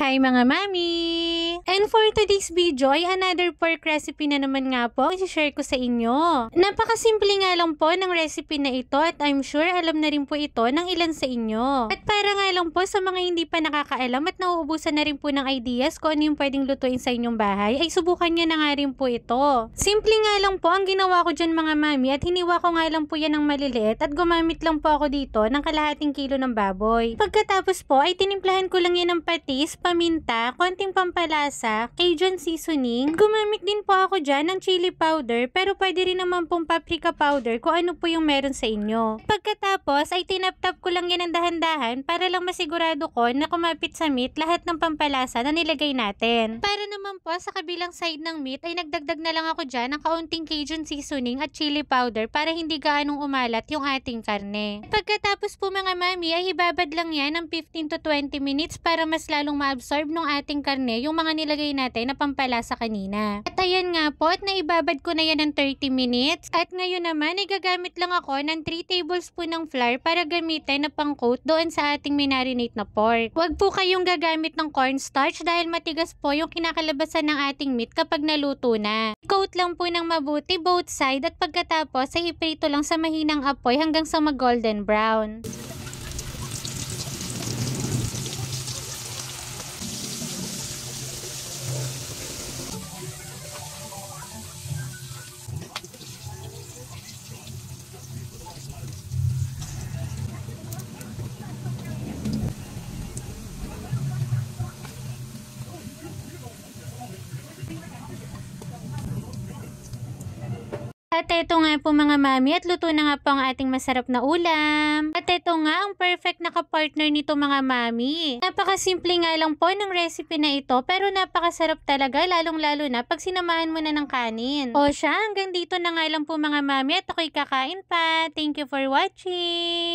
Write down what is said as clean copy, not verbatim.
Hi mga mami! And for today's video ay another pork recipe na naman nga po ang share ko sa inyo. Napakasimple nga lang po ng recipe na ito at I'm sure alam na rin po ito ng ilan sa inyo. At para nga lang po sa mga hindi pa nakakaalam at nauubusan na rin po ng ideas kung ano yung pwedeng lutuin sa inyong bahay ay subukan nyo na nga rin po ito. Simple nga lang po ang ginawa ko dyan mga mami at hiniwa ko nga lang po yan ng maliliit at gumamit lang po ako dito ng kalahating kilo ng baboy. Pagkatapos po ay tinimplahan ko lang yan ng patis, paminta, konting pampalasa, Cajun seasoning. Gumamit din po ako dyan ng chili powder pero pwede rin naman pong paprika powder kung ano po yung meron sa inyo. Pagkatapos ay tinap-tap ko lang yan ng dahan-dahan para lang masigurado ko na kumapit sa meat lahat ng pampalasa na nilagay natin. Para naman po sa kabilang side ng meat ay nagdagdag na lang ako dyan ng kaunting Cajun seasoning at chili powder para hindi gaanong umalat yung ating karne. Pagkatapos po mga mami ay ibabad lang yan ng 15 to 20 minutes para mas lalong ma-absorb ng ating karne yung mga nilagay natin na pampalasa kanina. At ayan nga po at naibabad ko na yan ng 30 minutes. At ngayon naman ay gagamit lang ako ng 3 tablespoon ng flour para gamitin na pang-coat doon sa ating marinate na pork. Huwag po kayong gagamit ng cornstarch dahil matigas po yung kinakalabasan ng ating meat kapag naluto na. Coat lang po ng mabuti both side at pagkatapos ay iprito lang sa mahinang apoy hanggang sa mag-golden brown. At ito nga po mga mami at luto na nga po ang ating masarap na ulam. At ito nga ang perfect na kapartner nito mga mami. Napakasimple nga lang po ng recipe na ito pero napakasarap talaga lalong-lalo na pag sinamahan mo na ng kanin. O siya, hanggang dito na nga lang po mga mami at ako'y kakain pa. Thank you for watching!